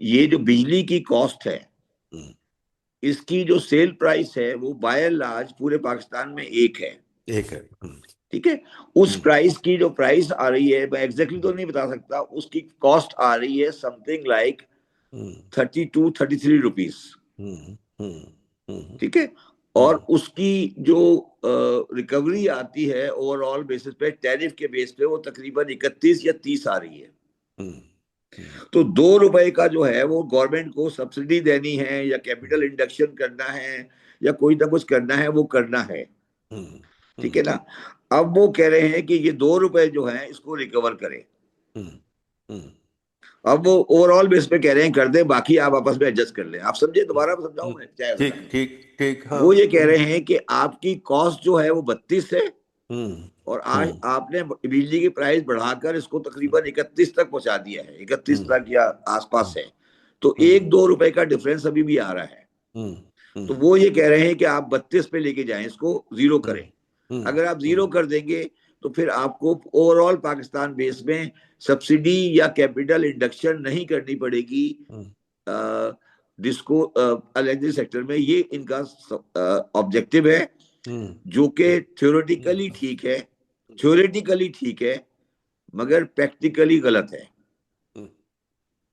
ये जो बिजली की कॉस्ट है, हम्म, इसकी जो सेल प्राइस है वो बाय एंड लार्ज पूरे पाकिस्तान में एक है। एक है। ठीक है। उस हम्म, प्राइस की जो प्राइस आ रही है, मैं एग्जैक्टली तो नहीं बता सकता, उसकी कॉस्ट आ रही है समथिंग लाइक हम्म, 32-33 रुपीज। हम्म, हम्म, हम्म, ठीक है। और हम्म, उसकी जो रिकवरी आती है ओवरऑल बेसिस पे, टैरिफ के बेस पे, वो तकरीबन 31 या 30 आ रही है। हम्म, हम्म, तो 2 रुपए का जो है वो गवर्नमेंट को सब्सिडी देनी है या कैपिटल इंडक्शन करना है या कोई ना कुछ करना है, वो करना है। हम्म, ठीक है ना। अब वो कह रहे हैं कि ये 2 रुपए जो है इसको रिकवर करें। हम्म, हम्म, अब वो ओवरऑल बेस पे कह रहे हैं कर दे, बाकी आप आपस में एडजस्ट कर लें। आप समझे, दोबारा समझाऊं हम्म, मैं क्या है ठीक उसमें। ठीक ठीक, हाँ। वो ये कह रहे हैं कि आपकी कॉस्ट जो है वो 32 है, हम्म, और आज हम्म, आपने बिजली की प्राइस बढ़ाकर इसको तकरीबन 31 तक पहुंचा दिया है, 31 हम्म, तक या आसपास है। तो हम्म, 1-2 रुपए का डिफरेंस अभी भी आ रहा है। हम्म, तो हम्म, वो ये कह रहे हैं कि आप 32 पे लेके जाएं, इसको जीरो हम्म, करें। हम्म, अगर आप जीरो हम्म, कर देंगे तो फिर आपको ओवरऑल पाकिस्तान बेस में सब्सिडी या कैपिटल इंडक्शन नहीं करनी पड़ेगी हम्म, डिस्को इलेक्ट्रिक सेक्टर में। ये इनका ऑब्जेक्टिव है, हम्म, जो कि हम्म, थ्योरेटिकली ठीक है। थ्योरेटिकली ठीक है, मगर प्रैक्टिकली गलत है। हम्म।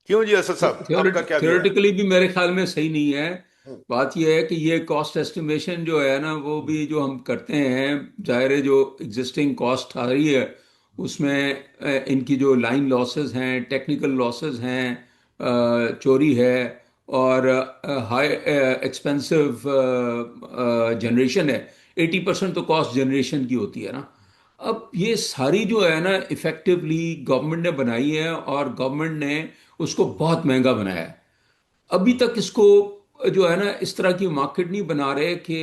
क्यों जी असद साहब, आपका क्या व्यू है? थ्योरेटिकली भी मेरे ख्याल में सही नहीं है। हम्म, बात यह है कि ये कॉस्ट एस्टिमेशन जो है ना, वो भी जो हम करते हैं, जाहिर है जो एग्जिस्टिंग कॉस्ट आ रही है उसमें इनकी जो लाइन लॉसेस हैं, टेक्निकल लॉसेस हैं, चोरी है, और हाई एक्सपेंसिव जनरेशन है। 80% तो कॉस्ट जनरेशन की होती है ना। अब ये सारी जो है ना इफेक्टिवली गवर्नमेंट ने बनाई है, और गवर्नमेंट ने उसको बहुत महंगा बनाया है। अभी तक इसको जो है ना इस तरह की मार्केट नहीं बना रहे कि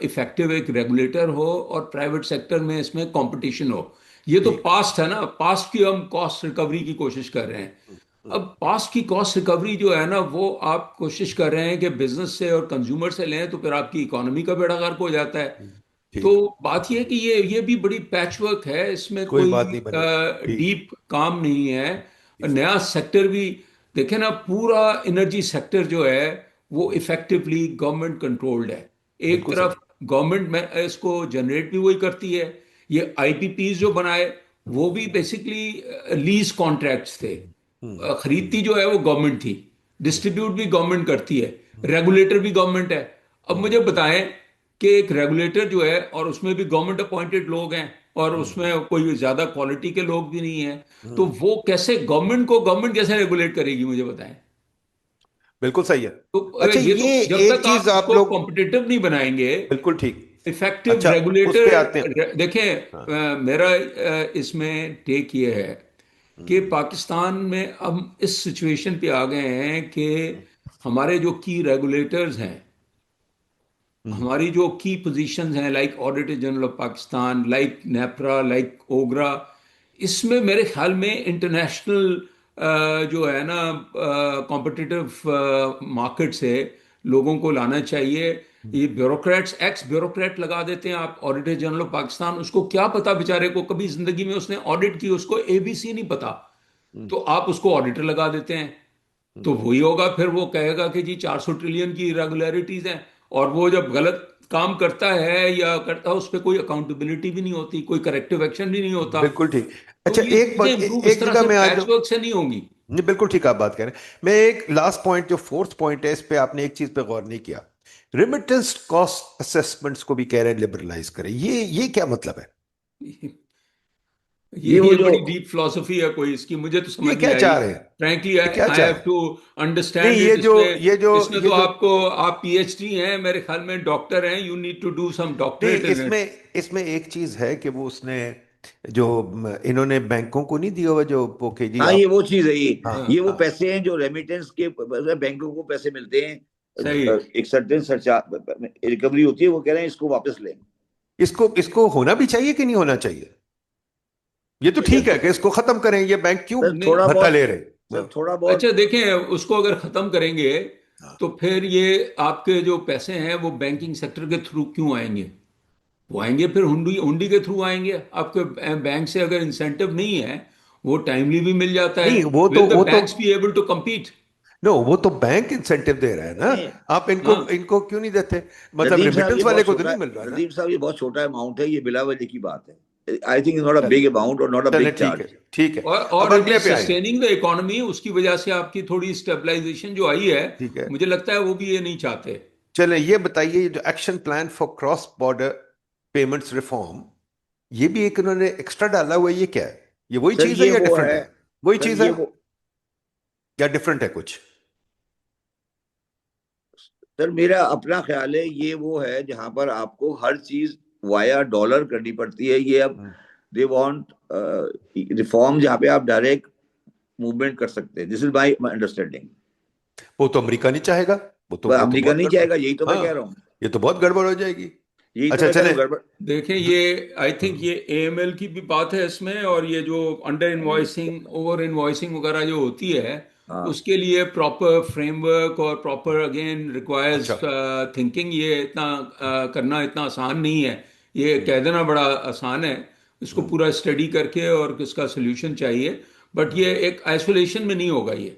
इफेक्टिव एक रेगुलेटर हो और प्राइवेट सेक्टर में इसमें कंपटीशन हो। ये तो ठीक। पास्ट है ना, पास्ट की हम कॉस्ट रिकवरी की कोशिश कर रहे हैं। हम्म, अब पास्ट की कॉस्ट रिकवरी जो है ना, वो आप कोशिश कर रहे हैं कि बिजनेस से और कंज्यूमर से लें, तो फिर आपकी इकोनॉमी का बेड़ा गर्क हो जाता है। तो ठीक। बात यह है कि ये भी बड़ी पैचवर्क है, इसमें कोई कोई बात नहीं बनी। ठीक। डीप काम नहीं है। ठीक। नया सेक्टर भी देखें ना, पूरा एनर्जी सेक्टर जो है वो इफेक्टिवली गवर्नमेंट कंट्रोल्ड है। एक बिल्कुल तरफ सही। गवर्नमेंट में इसको जनरेट भी वही करती है। ये आईपीपीज जो बनाए वो भी बेसिकली लीज कॉन्ट्रैक्ट्स थे। हम्म, खरीदती जो है वो गवर्नमेंट थी, हम्म, डिस्ट्रीब्यूट भी गवर्नमेंट करती है, रेगुलेटर भी गवर्नमेंट है। अब हम्म, मुझे बताएं कि एक रेगुलेटर जो है और उसमें भी गवर्नमेंट अपॉइंटेड लोग हैं, और हम्म, उसमें कोई ज्यादा क्वालिटी के लोग भी नहीं हैं, तो हम्म। वो कैसे गवर्नमेंट कैसे रेगुलेट करेगी, मुझे बताएं। बिल्कुल सही है। तो अच्छा, ये तो ये जब एक तक आप चीज आप इसको लोग। कॉम्पिटिटिव नहीं बनाएंगे, बिल्कुल ठीक। इफेक्टिव अच्छा, उस पे आते हैं। रेगुलेटर। देखें, हाँ। मेरा इसमें टेक ये है कि हम्म, पाकिस्तान में हम इस सिचुएशन पे आ गए हैं कि हमारे जो की रेगुलेटर्स हैं, हम्म, हमारी जो की पोजीशंस हैं, like auditor general of Pakistan, like NEPRA, like OGRA, इसमें मेरे ख्याल में इंटरनेशनल जो है ना कॉम्पिटिटिव मार्केट से लोगों को लाना चाहिए। ये ब्यूरोक्रेट्स, एक्स ब्यूरोक्रेट लगा देते हैं आप ऑडिटर जनरल ऑफ पाकिस्तान, उसको क्या पता बेचारे को, कभी जिंदगी में उसने ऑडिट की, उसको एबीसी नहीं पता, हम्म, तो आप उसको ऑडिटर लगा देते हैं। तो हम्म। वही होगा, फिर वो कहेगा कि जी 400 ट्रिलियन की इरेगुलरिटीज हैं, और वो जब गलत काम करता है या करता है, उस पर कोई अकाउंटेबिलिटी भी नहीं होती, कोई करेक्टिव एक्शन भी नहीं होता। बिल्कुल ठीक। तो अच्छा, ये चीजें इंप्रूव इस एक तरह जगह से में आज। पैच वर्क से नहीं होंगी। नहीं, बिल्कुल ठीक आप बात करें। मैं एक लास्ट पॉइंट, जो फोर्थ पॉइंट है, इस पे आपने एक चीज पे गौर नहीं किया। रिमिटेंस कॉस्ट असेसमेंट्स को भी कह रहे हैं लिबरलाइज करें। ये क्या मतलब है? ये ये वो ये जो, बड़ी डीप फिलोसफी है कोई इसकी, मुझे तो ये समझ नहीं क्या आई। चाह रहे हैं? फ्रैंकली ये क्या आई चाह हैव रहे हैं? टू नहीं, अंडरस्टैंड इट। इसमें इसमें ये तो जो आपको, आप पीएचडी हैं मेरे ख्याल में, डॉक्टर हैं, you need to do some नहीं, डॉक्टरेट इन इट। इसमें एक चीज है कि वो उसने जो इन्होंने बैंकों को नहीं दिया हुआ, जो वो कि जी हाँ, ये आप। वो चीज है। हाँ, ये वो हाँ। पैसे हैं जो रेमिटेंस के, बैंकों को पैसे मिलते हैं, सही है। एक सर्टेन रिकवरी होती है, वो कह रहे हैं इसको वापस लें। इसको इसको होना भी चाहिए कि नहीं होना चाहिए? ये तो सर ठीक है कि इसको खत्म करें, ये बैंक क्यों सर नहीं, थोड़ा भत्ता बहुत, ले रहे? सर हाँ, थोड़ा अच्छा बहुत। देखें, उसको अगर खत्म करेंगे हाँ। तो फिर ये आपके जो पैसे हैं वो बैंकिंग सेक्टर के थ्रू क्यों आएंगे? वो आएंगे फिर हुंडी हुंडी के थ्रू आएंगे। आपके बैंक से अगर इंसेंटिव नहीं है वो टाइमली भी मिल जाता है. नहीं वो तो विल द वो तो banks be able to compete? No, वो तो बैंक इंसेंटिव दे रहा है ना, नहीं आप इनको हाँ. इनको क्यों नहीं देते? मतलब नदीम साहब, रेमिटेंस ये वाले बहुत को तो छोटा, नहीं मिल रहा ना। नदीम साहब ये बहुत छोटा अमाउंट है, ये बिला वजह की बात है. आई थिंक नॉट अ चले बिग अमाउंट और नॉट अ चले बिग ठीक है, चार्ज. ठीक है। और अब इट अगले इज पे आए। Sustaining the economy. उसकी वजह से आपकी थोड़ी स्टेबलाइजेशन जो आई है, ठीक है, मुझे लगता है वो भी ये नहीं चाहते. चले ये बताइए, ये जो action plan for cross border payments reform, ये भी एक इन्होंने एक्स्ट्रा डाला हुआ है, ये क्या है? ये वही सर चीज है ये या वो डिफरेंट है, है? वही सर चीज है ये वो या डिफरेंट है कुछ? सर मेरा अपना ख्याल है, ये वो है जहां पर आपको हर चीज वाया डॉलर करनी पड़ती है. ये अब हम्म, दे वांट रिफॉर्म जहां पे आप डायरेक्ट मूवमेंट कर सकते हैं. This is my understanding. वो तो अमेरिका नहीं चाहेगा, वो तो अमेरिका बहुत नहीं गड़बड़। चाहेगा, यही तो मैं कह हाँ, रहा हूँ. ये तो बहुत गड़बड़ हो जाएगी। यही तो अच्छा मैं कह रहा चले। हूँ, गड़बड़. देखें, ये आई थिंक ये एएमएल की भी बात है इसमें, और ये जो अंडर इनवॉइसिंग, ओवर इनवॉइसिंग वगैरह जो होती है, हाँ. उसके लिए प्रॉपर फ्रेमवर्क और प्रॉपर अगेन रिक्वायर्स अच्छा। थिंकिंग. ये इतना करना इतना आसान नहीं है. ये हम्म, कह देना बड़ा आसान है. इसको हम्म, पूरा स्टडी करके और इसका सोल्यूशन चाहिए. बट हम्म, ये एक आइसोलेशन में नहीं होगा ये.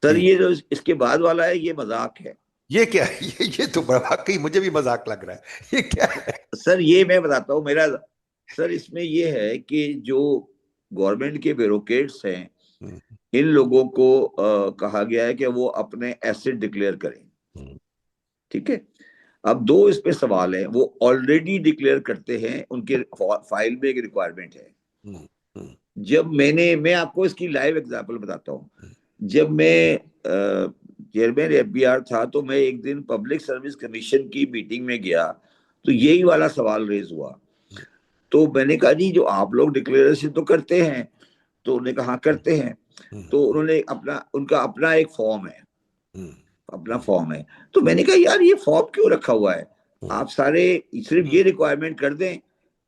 सर ठीक। ये जो इसके बाद वाला है, ये मजाक है. ये क्या है? ये तो बड़ा, वाकई मुझे भी मजाक लग रहा है, ये क्या है? सर ये मैं बताता हूँ मेरा. सर इसमें ये है कि जो गवर्नमेंट के ब्यूरोक्रेट्स हैं, हम्म, इन लोगों को कहा गया है कि वो अपने एसेट डिक्लेयर करें. हम्म, ठीक है. अब दो इस पे सवाल है. वो ऑलरेडी डिक्लेयर करते हैं, उनके फाइल में एक रिक्वायरमेंट है. हम्म, हम्म, जब मैं आपको इसकी लाइव एग्जांपल बताता हूँ. हम्म, जब मैं चेयरमैन एफबीआर था, तो मैं एक दिन पब्लिक सर्विस कमीशन की मीटिंग में गया, तो यही वाला सवाल रेज हुआ. तो मैंने कहा जी, जो आप लोग डिक्लेरेशन तो करते हैं. तो उन्होंने कहा हाँ करते हैं. हम्म, तो उन्होंने उनका अपना एक फॉर्म है, हम्म, अपना फॉर्म है. तो मैंने कहा यार, ये फॉर्म क्यों रखा हुआ है? हम्म, आप सारे सिर्फ ये रिक्वायरमेंट कर दें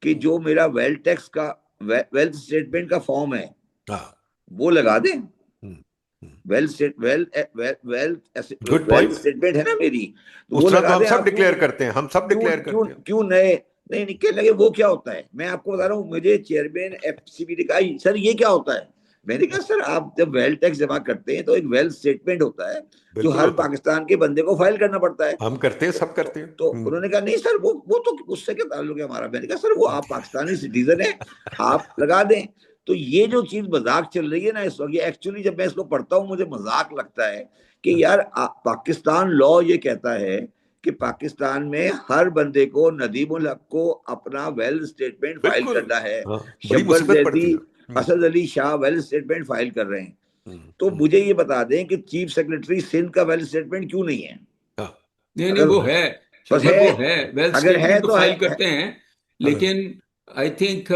कि हम्म, जो मेरा वेल्थ टैक्स का, वेल्थ स्टेटमेंट का फॉर्म है, हाँ, वो लगा दें. Hmm, hmm, wealth state wealth good wealth point. Statement है ना मेरी, तो उस वो तरह तो लगा हम दें. सब आप क्यों डिक्लेयर करते हैं, हम सब क्यों डिक्लेयर क्यों करते हैं। क्यों नए नहीं निकल लगे? वो क्या होता है, मैं आपको बता रहा हूँ. मुझे चेयरमैन एफसीबी ने कहा सर ये क्या होता है? मैंने कहा सर, आप जब वेल्थ टैक्स जमा करते हैं तो एक वेल्थ स्टेटमेंट होता है, जो बिल्कुल हर होता है, पाकिस्तान के बंदे को फाइल करना पड़ता है. हम करते हैं, तो, सब करते तो, हैं। तो उन्होंने कहा नहीं सर, वो तो उससे क्या ताल्लुक है हमारा. मैंने कहा सर, वो आप पाकिस्तानी सिटीजन है, आप लगा दें. तो ये जो चीज मजाक चल रही है ना इस वक्त, ये एक्चुअली जब मैं इसको पढ़ता हूँ मुझे मजाक लगता है कि यार, पाकिस्तान लॉ ये कहता है कि पाकिस्तान में हर बंदे को, नदीम उल हक को अपना वेल्थ स्टेटमेंट फाइल बिल्कुल। करना है. हाँ, बड़ी शब्बर मुसीबत जैदी, पड़ती है। Asad Ali Shah wealth statement file कर रहे हैं. हम्म, तो हम्म, मुझे ये बता दें कि चीफ सेक्रेटरी सिंध का वेल्थ स्टेटमेंट क्यों नहीं है? हाँ, नहीं नहीं, अगर वो है. बस शरबत है, वो है. वेल्थ अगर है स्टेटमेंट तो तो फाइल है. करते हैं. हाँ, लेकिन आई थिंक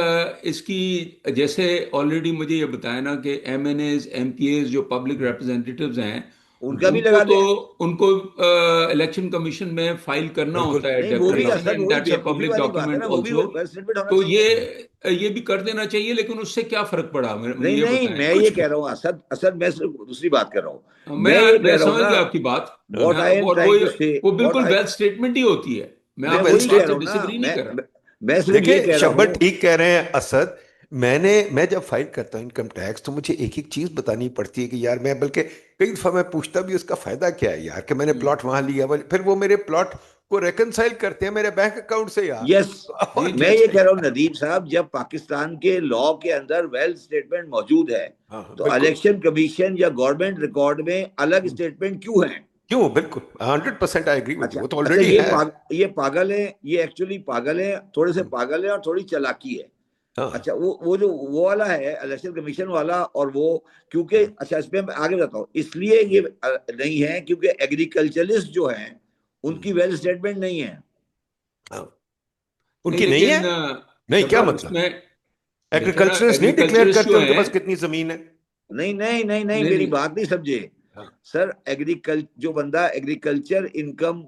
इसकी, जैसे ऑलरेडी मुझे ये बताया ना कि एमएनएज एमपीएज जो पब्लिक रिप्रेजेंटेटिव्स हैं, उनका भी उनको लगा तो दें. उनको इलेक्शन कमीशन में फाइल करना बिल्कुल। होता है नहीं, वो भी डिक्लेरेशन, असद, एंड वही दैट्स अ बेवकूफी पब्लिक वाली बात है डॉक्यूमेंट ना, वो भी ऑल्सो. वेल्थ स्टेटमेंट होना तो चाहिए. ये भी कर देना चाहिए. लेकिन उससे क्या फर्क पड़ा, मुझे नहीं ये नहीं, बताएं मैं ये कुछ. कह रहा हूँ असद, असद मैं सिर्फ दूसरी बात कर रहा हूँ. मैं मैं ये कह मैं रहा हूँ समझ ना, गया आपकी बात. व्हाट हाँ, आई एम और ट्राइंग टू से, वो व्हाट बिल्कुल आई वेल्थ स्टेटमेंट ही होती है. मैं मैं आपकी वेल इस वही कह बात रहा से हूँ ना. डिसएग्री नहीं कर रहा. मैं सिर्फ ये देखिए कह रहा शब्बत हूँ. ठीक कह रहे हैं असद। मैं जब फाइल करता हूँ इनकम टैक्स, तो मुझे एक एक चीज बतानी पड़ती है कि यार, मैं बल्कि कई दफा मैं पूछता भी उसका फायदा क्या है यार, कि मैंने प्लॉट वहां लिया, फिर वो मेरे प्लॉट को रेकनसाइल करते हैं मेरे बैंक अकाउंट से यार। यस, नहीं और नहीं. मैं क्या ये कह रहा हूँ चाहिए? नदीम साहब, जब पाकिस्तान के लॉ के अंदर वेल्थ स्टेटमेंट मौजूद है, हाँ हाँ, तो बिल्कुल। इलेक्शन कमीशन या गवर्नमेंट रिकॉर्ड में अलग स्टेटमेंट क्यों है? क्यों, बिल्कुल 100% आई एग्री विद यू, अच्छा वो तो अच्छा, ऑलरेडी है। ये पागल है, ये एक्चुअली पागल है, थोड़े से हम्म, पागल है और थोड़ी चालाकी है. हाँ, अच्छा, वो जो वो वाला है इलेक्शन कमीशन वाला, और वो क्योंकि, हम्म, अच्छा इसमें मैं आगे बताता हूँ, इसलिए ये नहीं है क्योंकि एग्रीकल्चरिस्ट जो हैं, हम्म, उनकी वेल्थ स्टेटमेंट नहीं है. हाँ। नहीं, उनकी नहीं है? लेकिन नहीं, क्या शब्बत मतलब? उसमें देखे ना, एग्रीकल्चरिस्ट नहीं डिक्लेयर एग्रीकल्चरिस्ट करते जो उनके हैं. पास कितनी जमीन है? नहीं नहीं नहीं नहीं, नहीं मेरी नहीं. बात नहीं समझे. हाँ, सर, जो बंदा एग्रीकल्चर इनकम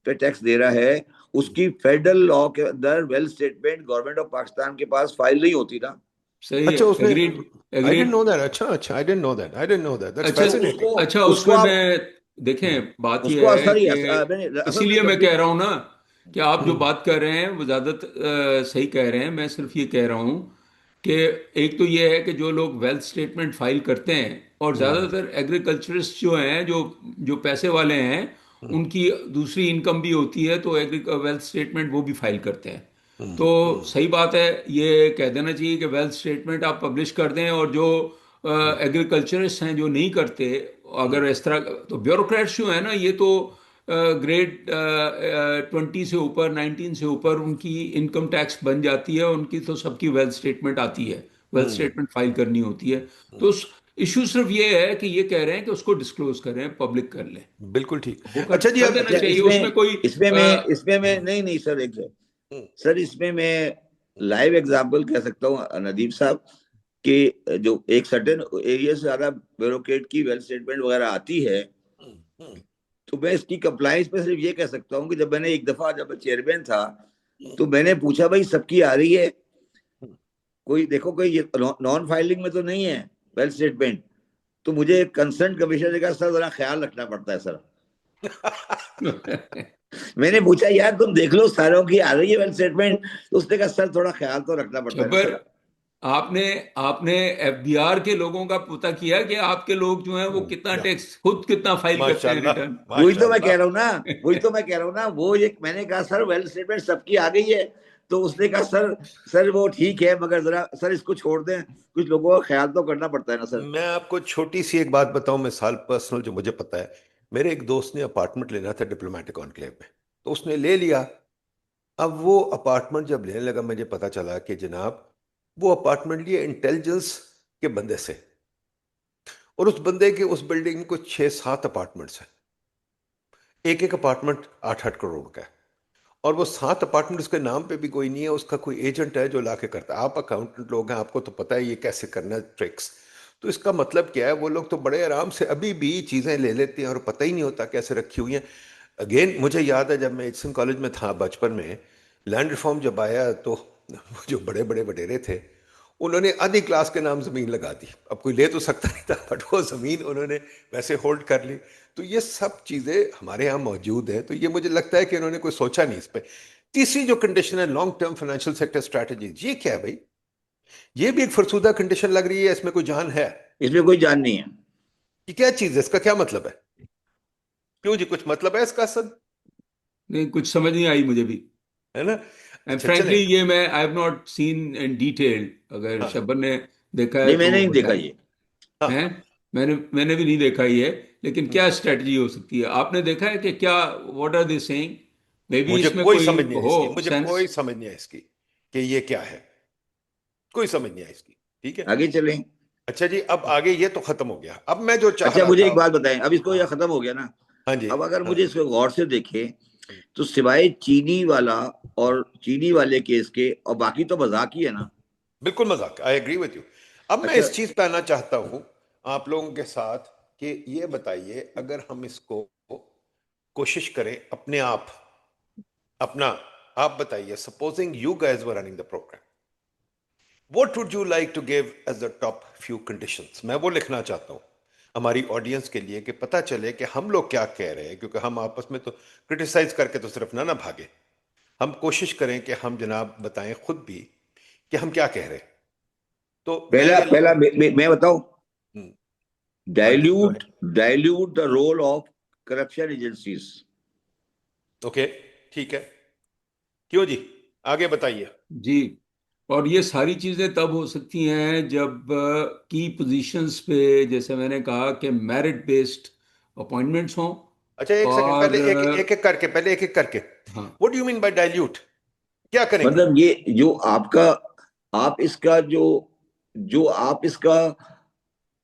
पे टैक्स दे रहा है, हम्म, उसकी फेडरल लॉ के अंदर wealth statement government of Pakistan के पास फाइल नहीं होती ना. सही है. अच्छा उसमें, agreed. I don't agreed. Know that. अच्छा अच्छा, I don't know that, I don't know that, that's अच्छा. तो फैसिनेटिंग। अच्छा, उसको उसमें आप, मैं, देखें बात उसको यह है सॉरी, कि मैंने असल में इसीलिए मैं कह कंप्लीट. रहा हूं ना कि आप जो हम्म, बात कर रहे हैं वो ज्यादा सही कह रहे हैं. मैं सिर्फ ये कह रहा हूं कि एक तो ये है कि जो लोग वेल्थ स्टेटमेंट फाइल करते हैं, और ज़्यादातर एग्रीकल्चरिस्ट जो हैं, जो जो पैसे वाले हैं, उनकी दूसरी इनकम भी होती है, तो वेल्थ स्टेटमेंट वो भी फाइल करते हैं। तो सही बात है, ये कह देना चाहिए कि वेल्थ स्टेटमेंट आप पब्लिश कर दें, और जो एग्रीकल्चरिस्ट हैं जो नहीं करते, अगर इस तरह, तो ब्यूरोक्रेट्स जो है ना, ये तो ग्रेड 20 से ऊपर, 19 से ऊपर उनकी इनकम टैक्स बन जाती है, उनकी तो सबकी वेल्थ स्टेटमेंट आती है, वेल्थ स्टेटमेंट फाइल करनी होती है। तो इशू सिर्फ ये है कि ये कह रहे हैं कि उसको डिस्क्लोज करें, पब्लिक कर लें। बिल्कुल ठीक। वो अच्छा जी, कर अब देना अच्छा, चाहिए, उसमें इसमें कोई नहीं नहीं सर, एक सर इसमें मैं लाइव एग्जांपल कह सकता हूँ नदीम साहब, कि जो एक सर्टेन एरिया से ज्यादा ब्यूरोक्रेट की वेल्थ स्टेटमेंट वगैरह आती है, तो मैं इसकी कंप्लाइंस में सिर्फ ये कह सकता हूँ कि जब मैंने एक दफा, जब मैं चेयरमैन था, तो मैंने पूछा भाई सबकी आ रही है, कोई देखो कोई नॉन फाइलिंग में तो नहीं है वेल्थ स्टेटमेंट, तो मुझे कंसर्न कमिश्नर का सर जरा ख्याल रखना पड़ता है सर। मैंने पूछा यार तुम देख लो सारों की आ रही है वेल्थ स्टेटमेंट, तो उसने कहा सर थोड़ा ख्याल तो रखना पड़ता है ना जबर, सर। आपने आपने एफबीआर के लोगों का पता किया कि आपके लोग जो हैं वो कितना या, टैक्स खुद कितना फाइल करते हैं, माशाल्लाह, रिटर्न? वही तो मैं कह माशाल्लाह। रहा हूँ ना, वही तो मैं कह रहा हूँ ना, वो एक मैंने कहा सर वेल्थ स्टेटमेंट सबकी आ गई है, तो उसने कहा सर, सर वो ठीक है मगर जरा सर इसको छोड़ दें, कुछ लोगों का ख्याल तो करना पड़ता है ना सर। मैं आपको छोटी सी एक बात बताऊं, मिसाल पर्सनल जो मुझे पता है। मेरे एक दोस्त ने अपार्टमेंट लेना था डिप्लोमेटिक एन्क्लेव में, तो उसने ले लिया। अब वो अपार्टमेंट जब लेने लगा, मुझे पता चला कि जनाब वो अपार्टमेंट लिए इंटेलिजेंस के बंदे से, और उस बंदे के उस बिल्डिंग में कुछ 6-7 अपार्टमेंट्स हैं। एक एक अपार्टमेंट 8-8 करोड़ का है, और वो 7 अपार्टमेंट उसके नाम पे भी कोई नहीं है, उसका कोई एजेंट है जो लाके करता है। आप अकाउंटेंट लोग हैं, आपको तो पता है ये कैसे करना है ट्रिक्स। तो इसका मतलब क्या है, वो लोग तो बड़े आराम से अभी भी चीज़ें ले लेते हैं और पता ही नहीं होता कैसे रखी हुई हैं। अगेन मुझे याद है, जब मैं एचसन कॉलेज में था बचपन में, लैंड रिफॉर्म जब आया, तो वो जो बड़े बड़े वडेरे थे, उन्होंने आधी क्लास के नाम जमीन लगा दी। अब कोई ले तो सकता नहीं था, बट वो जमीन उन्होंने वैसे होल्ड कर ली। तो ये सब चीजें हमारे यहाँ मौजूद है, तो ये मुझे लगता है कि इन्होंने कोई सोचा नहीं इस पे। तीसरी जो कंडीशन है, long term financial sector strategy, ये क्या है भाई? ये भी एक फरसूदा कंडीशन लग रही है, इसमें कोई जान है? इसमें कोई जान नहीं है। ये क्या चीज है, इसका क्या मतलब है? क्यों जी, कुछ मतलब है इसका सद? नहीं, कुछ समझ नहीं आई मुझे भी। है ना? एंड अच्छा फ्रैंकली चले। ये मैं I have not seen in detail, अगर हाँ, शब्बन ने देखा है नहीं तो मैंने वो नहीं देखा बताए ये। हाँ। हैं। मैंने मैंने भी नहीं देखा ये, लेकिन हम्म। क्या स्ट्रेटजी हो सकती है, आपने देखा है कि क्या, what are they saying? Maybe मुझे इसमें कोई कोई समझ नहीं आई हो इसकी, मुझे सेंस। कोई समझ नहीं आई इसकी कि ये क्या है। कोई समझ नहीं आई इसकी। ठीक है। आगे चलें। अच्छा जी, अब आगे ये तो खत्म हो गया, अब मैं जो चाह अच्छा रहा मुझे था। एक बात बताएं, अब इसको, हाँ, यह खत्म हो गया ना, हाँ जी। अब अगर हाँ। मुझे इसको गौर से देखें, तो सिवाय चीनी वाला और चीनी वाले केस के, और बाकी तो मजाक ही है ना। बिल्कुल मजाक, आई एग्री विद यू। अब मैं अच्छा, इस चीज पे आना चाहता हूं आप लोगों के साथ, कि ये बताइए, अगर हम इसको कोशिश करें अपने आप, अपना, आप बताइए, supposing you guys were running the program, what would you like to give as the top few conditions? मैं वो लिखना चाहता हूं हमारी ऑडियंस के लिए, कि पता चले कि हम लोग क्या कह रहे हैं, क्योंकि हम आपस में तो क्रिटिसाइज करके तो सिर्फ ना ना भागे। हम कोशिश करें कि हम जनाब बताएं खुद भी कि हम क्या कह रहे हैं। तो मैं पहला ये पहला मैं बताऊं, हम्म, हाँ जी, go dilute ahead। Dilute the role of corruption agencies. Okay, ठीक है। क्यों जी, आगे बताइए। जी, और ये सारी चीजें तब हो सकती हैं जब की पोजीशंस पे, जैसे मैंने कहा कि मेरिट बेस्ड अपॉइंटमेंट्स हों। अच्छा, एक सेकंड, और पहले एक एक एक करके, पहले एक एक करके, हाँ, what do you mean by dilute? क्या करेंगे? मतलब ये जो आपका, आप इसका जो जो आप इसका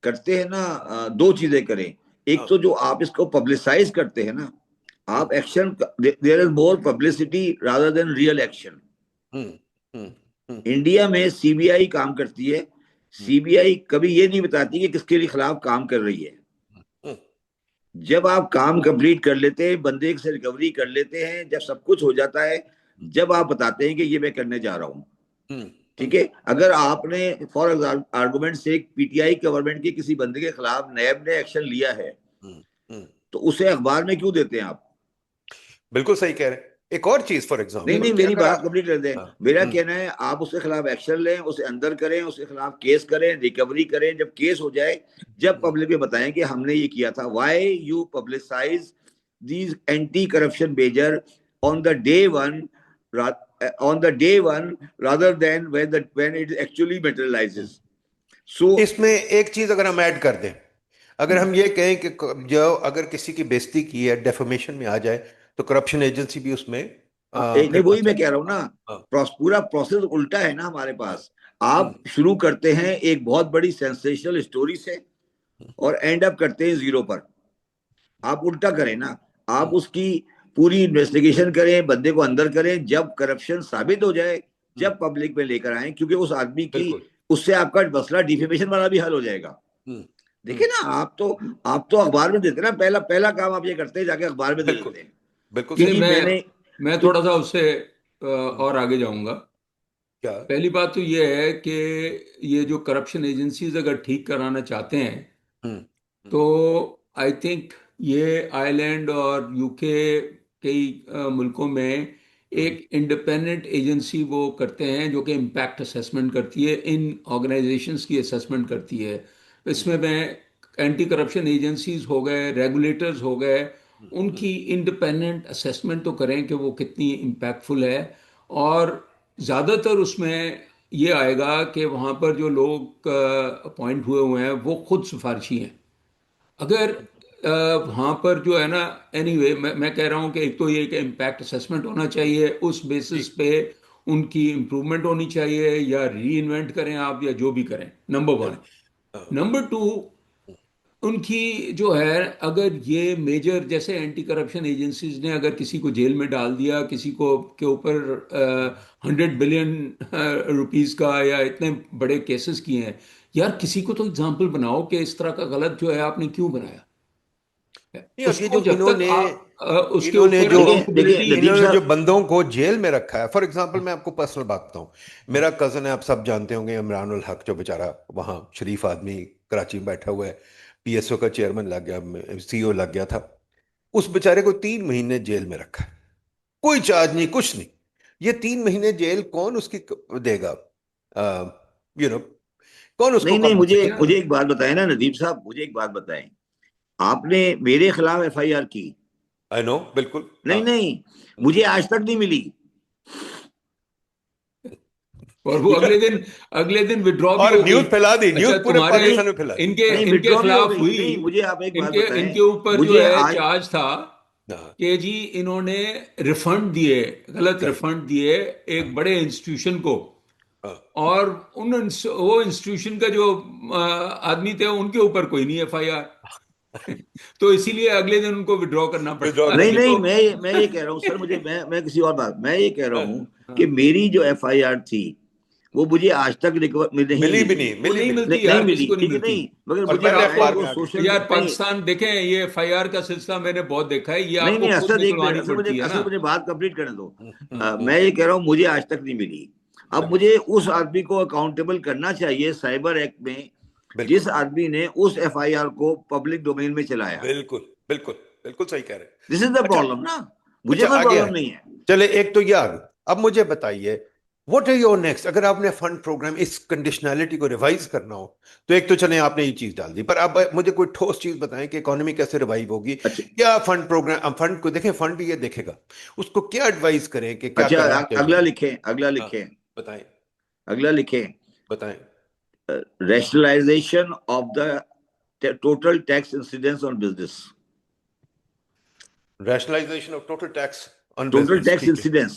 करते हैं ना, दो चीजें करें। एक हाँ। तो जो आप इसको पब्लिसाइज करते हैं ना, हम्म। आप action, there is more publicity rather than real action. हम्म। हम्म। हम्म। इंडिया में सीबीआई काम करती है, हम्म। सीबीआई कभी ये नहीं बताती कि किसके लिए खिलाफ काम कर रही है। हम्म। जब आप काम कंप्लीट कर लेते हैं, बंदे से रिकवरी कर लेते हैं, जब सब कुछ हो जाता है, जब आप बताते हैं कि ये मैं करने जा रहा हूं। हम्म। ठीक है, अगर आपने फॉर आर्गुमेंट से पीटीआई गवर्नमेंट के किसी बंदे के खिलाफ नैब ने एक्शन लिया है, हम्म। हम्म। तो उसे अखबार में क्यों देते हैं आप? बिल्कुल सही कह रहे हैं। एक और चीज फॉर नहीं एग्जांपल नहीं, कि मेरी अगर बात आप कंप्लीट कर दें। हाँ, मेरा कहना है आप उसके खिलाफ एक्शन लें, उसे अंदर करें, उसके खिलाफ केस करें, रिकवरी करें। जब केस हो जाए, जब पब्लिक में बताएं कि हमने ये किया था। Why you publicise these anti corruption major on the day one, on the day one rather than when it actually materializes. So इसमें एक चीज अगर हम ऐड कर दें, अगर हम ये कहें कि जो अगर किसी की बेइज्जती की है, डेफेमेशन में आ जाए, तो करप्शन एजेंसी भी उसमें नहीं, फिर वही फंस मैं कह जाती रहा हूँ है। ना, हाँ, पूरा प्रोसेस उल्टा है ना हमारे हाँ, पास। आप शुरू करते हैं एक बहुत बड़ी सेंसेशनल स्टोरी से और एंड अप करते हैं जीरो पर। आप उल्टा करें ना, आप उसकी पूरी इन्वेस्टिगेशन करें, बंदे को अंदर करें, जब करप्शन साबित हो जाए, जब पब्लिक में लेकर आए, क्योंकि उस आदमी की, बिल्कुल। उससे आपका मसला डिफेमेशन वाला भी हल हो जाएगा। हम्म, देखिए ना, आप तो अखबार में देते हैं ना, पहला पहला काम आप ये करते हैं, जाके अखबार में दे बिल्कुल देते हैं बिल्कुल कि नहीं, सही जी कह रहे मैं हैं। मैंने। मैं तो थोड़ा सा उससे और आगे जाऊंगा। क्या? पहली बात तो ये है कि ये जो करप्शन एजेंसीज अगर ठीक कराना चाहते हैं, हम्म तो हम्म आई थिंक ये आयरलैंड और यूके, कई मुल्कों में हम्म एक इंडिपेंडेंट एजेंसी वो करते हैं जो कि इम्पैक्ट असेसमेंट करती है, इन ऑर्गेनाइजेशंस की असेसमेंट करती है। हम्म इसमें मैं एंटी करप्शन एजेंसीज हो गए, रेगुलेटर्स हो गए, हम्म उनकी इंडिपेंडेंट असेसमेंट तो करें कि वो कितनी इम्पैक्टफुल है। और ज़्यादातर उसमें ये आएगा कि वहाँ पर जो लोग अपॉइंट हुए हुए हैं वो खुद सिफारशी हैं। अगर वहाँ पर जो है ना, एनीवे मैं कह रहा हूँ कि एक तो ये कि इम्पैक्ट असेसमेंट होना चाहिए, उस बेसिस ठीक। पे उनकी इम्प्रूवमेंट होनी चाहिए, या री इन्वेंट करें आप, या जो भी करें, नंबर वन। चले। हाँ, नंबर टू, उनकी जो है, अगर ये मेजर जैसे एंटी करप्शन एजेंसीज ने अगर किसी को जेल में डाल दिया, किसी को के ऊपर 100 बिलियन रुपीस का या इतने बड़े केसेस किए हैं, यार किसी को तो एग्जाम्पल बनाओ कि इस तरह का गलत जो है आपने क्यों बनाया। नहीं, अब ये जो उसको जब तक आप उसके इन्होंने ऊपर जो देखिए देखिए अकाउंटेबिलिटी। नदीम इन्होंने जो साहब। बंदों को जेल में रखा है, फॉर एग्जांपल मैं आपको पर्सनल बात बताऊं। मेरा कजन है, आप सब जानते होंगे, इमरान उल हक, जो बेचारा वहां शरीफ आदमी कराची में बैठा हुआ है, पीएसओ का चेयरमैन लग गया, सीईओ लग गया था। उस बेचारे को 3 महीने जेल में रखा है, कोई चार्ज नहीं, कुछ नहीं। ये 3 महीने जेल कौन उसकी देगा? यू नो कौन उसको नहीं नहीं, मुझे कॉम्पनसेट मुझे करेगा? एक बात बताएं ना नदीम साहब, मुझे एक बात बताएं। आपने मेरे खिलाफ एफआईआर की? आई नो, बिल्कुल, हाँ। नहीं नहीं, मुझे आज तक नहीं मिली। और वो ठीक है, अगले दिन विड्रॉ भी और हो गई। न्यूज फैला दी, अच्छा, न्यूज पूरे तुम्हारे नहीं पाकिस्तान में फैला दी। इनके नहीं, इनके विड्रॉ भी हो खिलाफ गई। हुई। नहीं, मुझे आप एक बात इनके बताएं। इनके ऊपर जो मुझे है आज चार्ज था हाँ, कि जी इन्होंने रिफंड दिए, गलत करेक्ट। रिफंड दिए एक बड़े इंस्टीट्यूशन को। हाँ, और वो इंस्टीट्यूशन का जो आदमी थे उनके ऊपर कोई नहीं एफआईआर। तो इसीलिए अगले दिन उनको विड्रॉ करना विड्रॉ पड़ा। नहीं करनी नहीं, पड़ी। मैं ये कह रहा हूँ सर, मैं किसी और बात, मैं ये कह रहा हाँ, हूँ कि हाँ। मेरी जो एफआईआर थी वो मुझे आज तक रिकवर में नहीं मिली भी मिली। नहीं, वो मिली नहीं भी नहीं। मिलती नहीं यार, किसी मिली, को नहीं ठीक है, मिलती। नहीं। मगर और मुझे पहले लगता है अखबार वो में आ गई। सोशल यार नहीं पाकिस्तान देखें, ये एफआईआर का सिलसिला मैंने बहुत देखा है, ये नहीं आपको नहीं, खुद असद एक मिनट, निकलवानी पड़ती है ना। असद मुझे बात कंप्लीट करने दो। हम्म, मैं ये कह रहा हूँ मुझे आज तक नहीं मिली। अब बिल्कुल मुझे उस आदमी को अकाउंटेबल करना चाहिए साइबर एक्ट में, बिल्कुल जिस आदमी ने उस एफआईआर को पब्लिक डोमेन में चलाया। बिल्कुल बिल्कुल बिल्कुल सही कह रहे हैं। दिस इज द अच्छा, प्रॉब्लम ना, मुझे अच्छा, कोई आगे प्रॉब्लम आए। नहीं है। चले, एक तो ये आ गई। अब मुझे बताइए, व्हाट आर योर नेक्स्ट? अगर आपने फंड प्रोग्राम इस कंडीशनैलिटी को रिवाइज करना हो, तो एक तो चले आपने ये चीज डाल दी, पर अब मुझे कोई ठोस चीज बताएं कि इकोनॉमी कैसे रिवाइव होगी। अच्छा क्या फंड प्रोग्राम, फंड को देखें, फंड भी ये देखेगा, उसको क्या एडवाइस करें कि क्या अच्छा, करना अगला चाहिए? लिखें, अगला हाँ, लिखें, बताएं, अगला लिखें। बताएं। Rationalization of the total tax incidence on business. Rationalisation of total tax on Total business, tax ठीक है। incidence.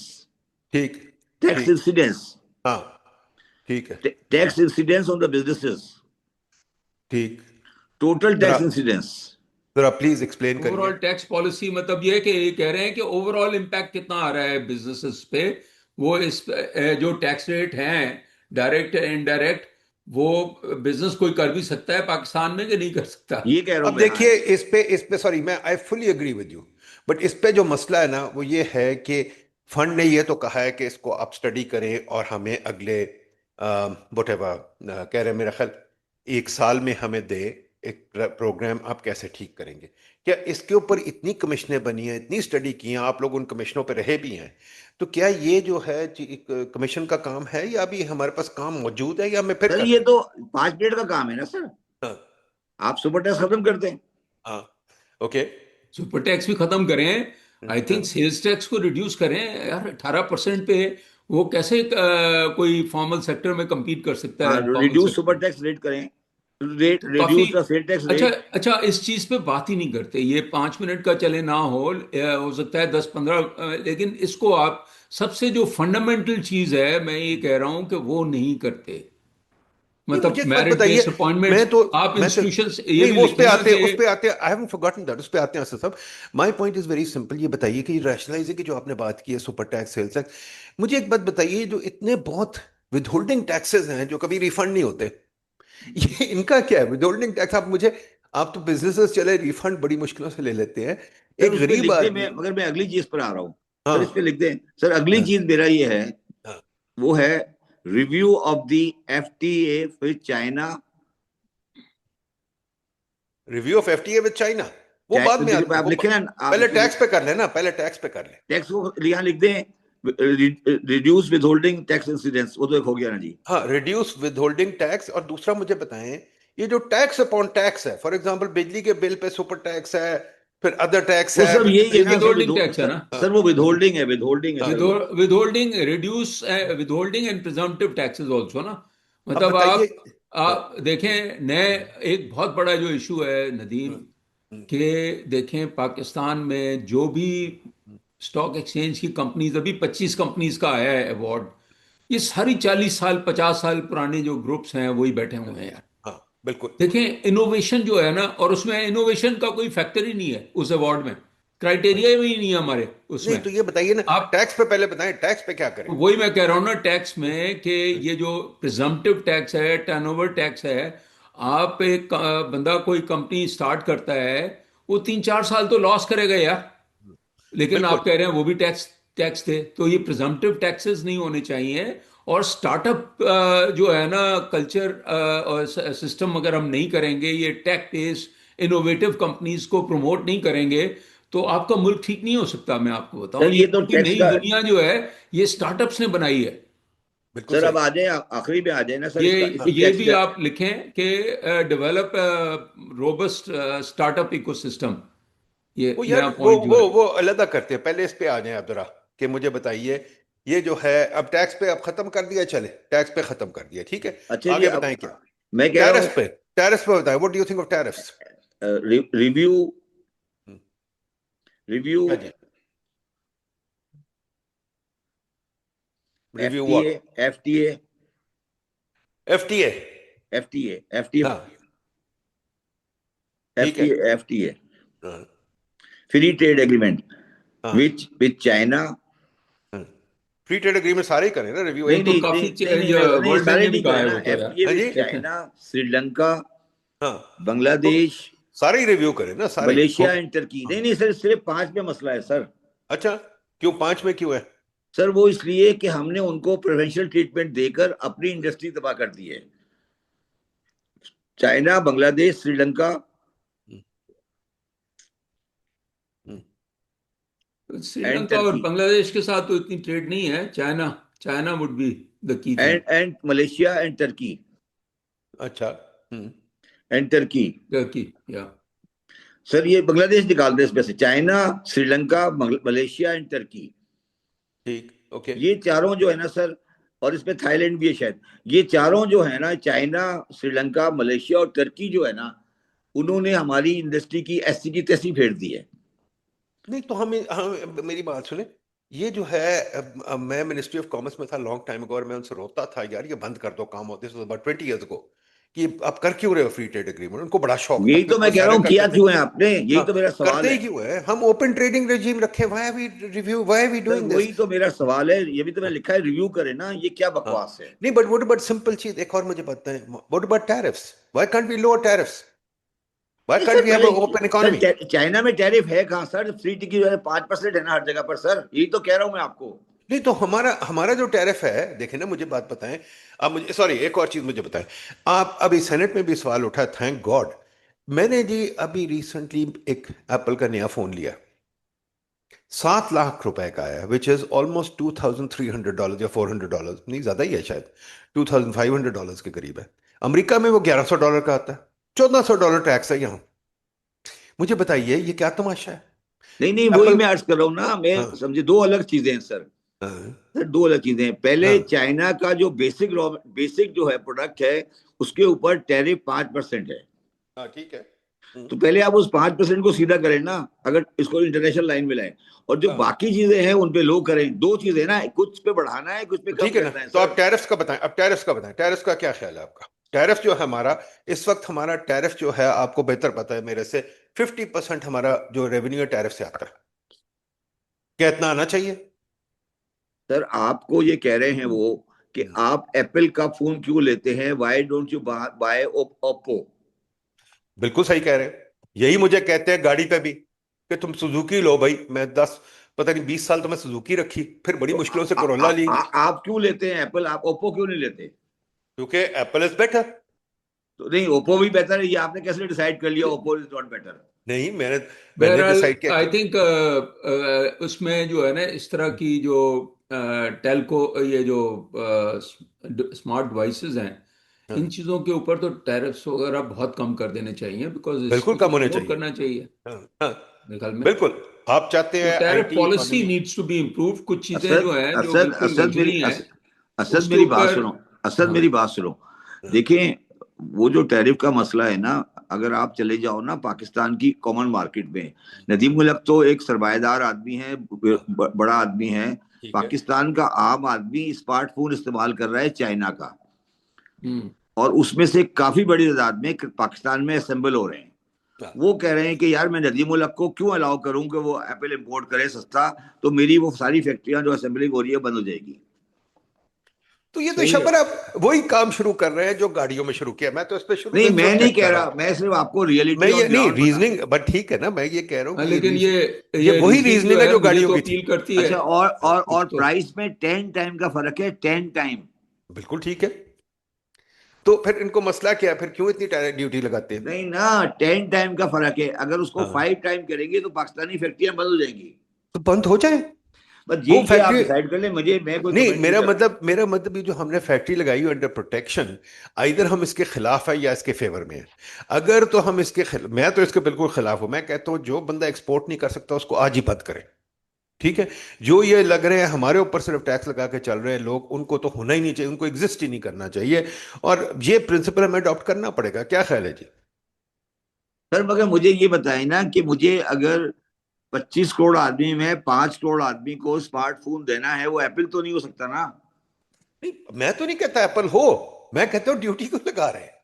ठीक। Tax ठीक। incidence. हाँ, ठीक है। Tax incidence on the businesses. ठीक। Total जरा tax incidence. जरा प्लीज एक्सप्लेन ओवरऑल करिए। टैक्स पॉलिसी मतलब ये है कि ये कह रहे हैं कि ओवरऑल इम्पैक्ट कितना आ रहा है बिजनेसेस पे। वो इस जो टैक्स रेट हैं, डायरेक्ट इनडायरेक्ट, वो बिजनेस कोई कर भी सकता है पाकिस्तान में कि नहीं कर सकता। ये कह रहा हूं अब मैं देखिए, आज। इस पे सॉरी, मैं I fully agree with you, but इस पे जो मसला है ना, वो ये है कि फंड ने ये तो कहा है कि इसको आप स्टडी करें और हमें अगले वट एवर कह रहे हैं, मेरा ख्याल 1 साल में हमें दे। एक प्रोग्राम आप कैसे ठीक करेंगे? क्या इसके ऊपर इतनी कमीशनें बनी हैं, इतनी स्टडी की हैं, आप लोग उन कमीशनों पे रहे भी हैं, तो क्या ये जो है कमीशन का काम है, या अभी हमारे पास काम मौजूद है, या हमें फिर सर ये करना तो 5 मिनट का काम है ना सर, है? आप सुपर टैक्स खत्म कर दें। हाँ, ओके। सुपर टैक्स भी खत्म करें, आई थिंक सेल्स टैक्स को रिड्यूस करें यार। 18% पे वो कैसे कोई फॉर्मल सेक्टर में compete कर सकता है हाँ, इनफॉर्मल रिड्यूस सेक्टर सुपर में? टैक्स रेट करें, रेट तो काफी रिड्यूस द सेल टैक्स अच्छा। रेट। अच्छा, इस चीज पे बात ही नहीं करते, ये 5 मिनट का चले ना हो सकता है 10-15, लेकिन इसको आप सबसे जो फंडामेंटल चीज है, मैं ये कह रहा हूं कि वो नहीं करते। नहीं, मतलब मुझे एक बात मेरिट बताइए। बेस्ड अपॉइंटमेंट्स, मैं तो आप मैं तो इंस्टीट्यूशंस ये नहीं, भी वो लिखें ना कि उस पे आते आई हैवंट फॉरगॉटन दैट, उस पे आते हैं असद साहब। My point is very simple. ये बताइए कि रैशनलाइजिंग की जो आपने बात की है, सुपर टैक्स, सेल्स टैक्स, मुझे एक बात बताइए, जो इतने बहुत विदहोल्डिंग टैक्सेस हैं जो कभी रिफंड नहीं होते, ये इनका क्या है? विदहोल्डिंग टैक्स, आप मुझे, आप तो बिजनेसेस चले रिफंड बड़ी मुश्किलों से ले लेते हैं, सर एक उस पे गरीब लिख दे, आदमी। मगर मैं अगली चीज पर आ रहा हूँ। सर इस हाँ, पे लिख दे सर, अगली हाँ, चीज मेरा ये है, हाँ। वो है review of the FTA with China. Review of FTA with China, वो बाद में आता है, आप वो लिखे ना, आप पहले टैक्स पे कर लेना, पहले टैक्स पे कर ले। टैक्स को यहाँ लिख दें, reduce with holding tax incidence, वो तो एक हो गया ना जी। हाँ, रिड्यूस विद होल्डिंग टैक्स। और दूसरा मुझे बताएं, ये जो टैक्स अपॉन टैक्स है, फॉर एग्जांपल बिजली के बिल पे सुपर टैक्स है, फिर अदर टैक्स वो है, सब फिर यही है ये ना सर, विदहोल्डिंग टैक्स है ना। सर वो विदहोल्डिंग है, विदहोल्डिंग है हाँ, सर वो। Withholding reduce, withholding and presumptive taxes also ना। अब मतलब बताइए। हाँ, आप देखें नए, एक बहुत बड़ा जो इशू है नदीम, हम्म, हम्म, कि देखें पाकिस्तान में जो भी स्टॉक एक्सचेंज की कंपनीज, अभी 25 कंपनीज का आया है अवार्ड, ये सारी 40 साल 50 साल पुराने जो ग्रुप्स हैं वही बैठे हुए हैं यार। हाँ, बिल्कुल। देखें इनोवेशन जो है ना, और उसमें इनोवेशन का कोई फैक्टर ही नहीं है उस अवार्ड में, हाँ। क्राइटेरिया भी नहीं है हमारे नहीं, उसमें। तो ये बताइए ना, आप, टैक्स पे पहले बताएं, टैक्स पे क्या करें? वही मैं कह रहा हूँ ना टैक्स में, कि ये जो प्रिजम्पटिव टैक्स है, टर्नओवर टैक्स है, आप एक बंदा कोई कंपनी स्टार्ट करता है, वो 3-4 साल तो लॉस करेगा यार, लेकिन बिल्कुल। आप कह रहे हैं वो भी टैक्स टैक्स थे। तो ये प्रिजम्पटिव टैक्सेस नहीं होने चाहिए। और स्टार्टअप जो है ना कल्चर और सिस्टम अगर हम नहीं करेंगे, ये टेक बेस्ड इनोवेटिव कंपनीज को प्रमोट नहीं करेंगे, तो आपका मुल्क ठीक नहीं हो सकता। मैं आपको बताऊं, सर ये ये तो पूरी टैक्स नई का, दुनिया जो है ये स्टार्टअप्स ने बनाई है। बिल्कुल सर सही। अब आ जाए, आखिरी में आ जाए ना सर, ये इसकी ये टैक्स। भी आप लिखें कि डेवलप रोबस्ट स्टार्टअप इकोसिस्टम, ये वो यार, नया पॉइंट जो है। वो अलग करते हैं, पहले इस पे आ जाएं आप जरा, कि मुझे बताइए, ये जो है अब टैक्स पे अब खत्म कर दिया, चले टैक्स पे खत्म कर दिया, ठीक है। अच्छा जी, आगे अब बताएं क्या? मैं कह रहा टैरिफ्स हूँ, पे, टैरिफ्स पे बताएं, what do you think of tariffs? Review, review क्या जी? Review FTA, what? FTA, FTA. FTA, FTA, हाँ, ठीक है। FTA, हाँ, फ्री ट्रेड एग्रीमेंट हाँ, विच चाइना। हाँ। फ्री ट्रेड एग्रीमेंट सारे ही करें ना, रिव्यू वो एक तो नहीं। काफी नहीं, वर्ल्ड बैंक सारे ने भी नहीं कहा करे है ना, वो तो यार। FTA हाँ विच जी। चाइना, श्रीलंका, हाँ, तो बांग्लादेश, सारे ही रिव्यू करें ना, सारे ही मलेशिया हो। And Turkey. हाँ। नहीं सर, सिर्फ 5 पे मसला है सर। अच्छा, क्यों पांच में क्यों है? सर वो इसलिए कि हमने उनको प्रेफरेंशियल ट्रीटमेंट देकर अपनी इंडस्ट्री तबाह कर दी है। China, Bangladesh, Sri Lanka hmm, hmm. And Sri Lanka और टर्की, बांग्लादेश के साथ तो इतनी ट्रेड नहीं है। China, China would be the key thing. And Malaysia and Turkey, अच्छा। हम्म। And Turkey. टर्की, या सर ये बांग्लादेश निकाल दे इसमें से, China, Sri Lanka, Malaysia and Turkey, ठीक, ओके। ये चारों जो है ना सर, और इसमें थाईलैंड भी है शायद, ये चारों जो है ना, चाइना, श्रीलंका, मलेशिया और टर्की जो है ना, उन्होंने हमारी इंडस्ट्री की ऐसी की तैसी फेर दी है। नहीं, तो हम मेरी बात सुने, ये जो है, मैं मिनिस्ट्री ऑफ कॉमर्स में था लॉन्ग टाइम अगो, और मैं उनसे रोकता था, यार ये बंद कर दो काम होते, अबाउट 20 years ago, कि आप कर क्यों रहे हो फ्री ट्रेड एग्रीमेंट? उनको बड़ा शौक था, यही तो क्योंकि मैं वो कह रहा सारे हूँ, करते किया थे। क्यों है आपने, यही हाँ, तो मेरा करते सवाल ही है। क्यों है? हम ओपन ट्रेडिंग रेजिम रखे, why we review, why we sir doing this? वही तो मेरा सवाल है, ये भी तो मैंने लिखा है, रिव्यू करे ना, ये क्या हाँ, बकवास है। नहीं, बट व्हाट अबाउट सिंपल चीज, एक और मुझे बताएं, what about tariffs? Why can't we lower tariffs? Why नहीं कांट सर, वी हैव पहले a open sir economy? China में टैरिफ है कहाँ सर? फ्री टिकट वाले 5% है ना हर जगह पर सर, यही तो कह रहा हूँ मैं आपको। नहीं, तो हमारा हमारा जो टैरिफ है, देखें ना, मुझे बात बताएं। आप मुझे, सॉरी, एक और चीज मुझे बताएं। आप अभी सेनेट में भी सवाल उठा, थैंक गॉड, मैंने जी अभी रिसेंटली एक एप्पल का नया फोन लिया, 7 लाख रुपए का आया, विच इज ऑलमोस्ट $2,300 या $400, नहीं ज्यादा ही है शायद, $2,500 के करीब है। अमेरिका में वो $1,100 का आता है, $1,400 टैक्स है यहाँ। मुझे बताइए ये क्या तमाशा है? नहीं नहीं, वही एप्पल। मैं अर्ज कर रहा हूँ ना, मैं हाँ समझे दो अलग चीजें हैं सर। हाँ सर दो अलग चीजें हैं। पहले हाँ चाइना का जो बेसिक जो है प्रोडक्ट है, उसके ऊपर टैरिफ 5% है। हाँ, ठीक है। तो पहले आप उस 5% को सीधा करें ना, अगर इसको इंटरनेशनल लाइन में लाएं, और जो हाँ, बाकी चीजें हैं उन पे लो करें। दो चीजें ना, कुछ पे बढ़ाना है, कुछ पे तो कम ठीक है ना, करना है तो सर। आप टैरिफ्स का बताएं। अब टैरिफ्स का बताएं, टैरिफ्स का क्या ख्याल है आपका? टैरिफ जो है हमारा, इस वक्त हमारा टैरिफ जो है, आपको बेहतर पता है मेरे से, 50% हमारा जो रेवेन्यू है टैरिफ से आता है। क्या इतना आना चाहिए? सर आपको ये कह रहे हैं वो कि हम्म, आप एप्पल का फोन क्यों लेते हैं, why don't you bye Oppo? बिल्कुल सही कह रहे हैं। यही मुझे कहते हैं गाड़ी पे भी कि तुम सुजुकी लो भाई। मैं 10, पता नहीं 20 साल तो मैं सुजुकी रखी, फिर बड़ी तो मुश्किलों से कोरोला ली, आप क्यों लेते हैं एप्पल, आप ओप्पो क्यों नहीं लेते? क्योंकि एप्पल इज बेटर। तो नहीं, ओप्पो भी बेहतर है, ये आपने कैसे डिसाइड कर लिया ओप्पो इज नॉट बेटर? नहीं, मैंने मैंने बहरहाल डिसाइड किया आई कि थिंक उसमें जो है ना, इस तरह की जो टेलको, ये जो स्मार्ट डिवाइसेस हैं, इन हाँ, चीज़ों के ऊपर तो टैरिफ्स वगैरह बहुत कम कर देने चाहिए, बिकॉज बिल्कुल इसको कम तो होने सपोर्ट चाहिए। करना चाहिए हाँ हाँ, मेरे ख्याल में। बिल्कुल। आप चाहते तो हैं tariff IT policy economy. Needs to be improve. कुछ चीज़ें असद जो हैं जो असद बिल्कुल असद मेरी लग्जरी हैं, असद उसके मेरी बात ऊपर। सुनो। असद हाँ। मेरी बात सुनो। हाँ, देखें, वो जो टैरिफ का मसला है ना, अगर आप चले जाओ ना पाकिस्तान की कॉमन मार्केट में, नदीम मुल्क तो एक सरमाएदार आदमी है, हाँ, बड़ा आदमी है। ठीक है। पाकिस्तान का आम आदमी स्मार्टफोन इस्तेमाल कर रहा है चाइना का, हम्म। और उसमें से काफी बड़ी तादाद में पाकिस्तान में असेंबल हो रहे हैं। हाँ, वो कह रहे हैं कि यार मैं नदीम उल हक को क्यों अलाउ करूं कि वो एप्पल इंपोर्ट करे सस्ता, तो मेरी वो सारी फैक्ट्रियां जो असेंबलिंग हो रही है बंद हो जाएगी। तो ये तो सही है। शबर आप वही काम शुरू कर रहे हैं जो गाड़ियों में शुरू किया। मैं तो इस पे शुरू नहीं, दिन से मैं नहीं ऑब्जेक्ट कह कर रहा रहा, हूँ। मैं सिर्फ आपको मैं रियलिटी ये ऑन नहीं ग्राउंड बता। रीजनिंग, बट ठीक है ना, मैं ये कह रहा हूँ हाँ, कि ये लेकिन ये ये वही रीजनिंग जो रीजनिंग है है जो मुझे गाड़ियों तो की थी। अपील करती है। अच्छा, और कुछ तो। प्राइस में 10 टाइम का फर्क है, 10 टाइम। बिल्कुल ठीक है। तो फिर इनको मसला क्या है? फिर क्यों इतनी ड्यूटी लगाते हैं? नहीं ना, 10 टाइम का फर्क है, अगर उसको हाँ, 5 टाइम करेंगे तो पाकिस्तानी फैक्ट्रियां बंद हो जाएंगी। तो बंद हो जाए बस वो ये आप फैक्ट्री। डिसाइड कर लें, मैं कोई नहीं, कमेंट नहीं कर रहा। मेरा मतलब ये जो हमने फैक्ट्री लगाई है अंडर प्रोटेक्शन, इधर हम इसके खिलाफ है या इसके फेवर में है। अगर तो हम मैं तो इसके बिल्कुल खिलाफ हूं। मैं कहता हूं जो बंदा एक्सपोर्ट नहीं कर सकता उसको आज ही बंद करें। ठीक है। जो ये लग रहे हैं हमारे ऊपर सिर्फ टैक्स लगा के चल रहे हैं लोग, उनको तो होना ही नहीं चाहिए, उनको एग्जिस्ट ही नहीं करना चाहिए। और ये प्रिंसिपल हमें अडॉप्ट करना पड़ेगा। क्या ख्याल है जी? सर मगर मुझे ये बताएं ना, कि मुझे अगर 25 करोड़ आदमी में 5 करोड़ आदमी को स्मार्टफोन देना है, वो एप्पल तो नहीं हो सकता ना? नहीं, मैं तो नहीं कहता एप्पल हो। मैं कहता हूं ड्यूटी क्यों लगा रहे हैं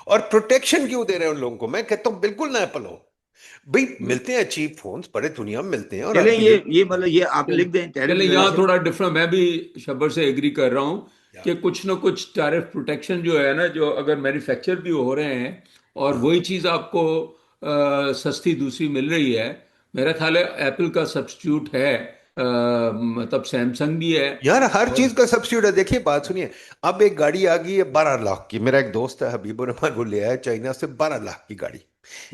और प्रोटेक्शन क्यों दे रहे हैं उन लोगों को। मैं कहता हूं बिल्कुल ना एप्पल हो। भाई मिलते हैं चीप फोन्स, बड़े दुनिया में मिलते हैं, और चलें, बिलियन। ये मतलब ये आप चले लिख दें टैरिफ चले यहाँ रिडक्शन। थोड़ा डिफरेंट, मैं भी शब्बर से एग्री कर रहा हूँ कि कुछ ना कुछ टैरिफ प्रोटेक्शन जो है ना, जो अगर मैन्युफैक्चर भी हो रहे हैं और वही चीज़ आपको सस्ती दूसरी मिल रही है। मेरा ख्याल है एप्पल का सब्स्टिट्यूट है, मतलब सैमसंग भी है। यार हर और चीज का सब्सिट्यूट है। देखिए बात सुनिए, अब एक गाड़ी आ गई है 12 लाख की। मेरा एक दोस्त है हबीबुर रहमान, वो ले आया चाइना से 12 लाख की गाड़ी।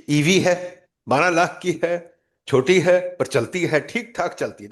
ईवी है, 12 लाख की है, छोटी है पर चलती है, ठीक ठाक चलती है।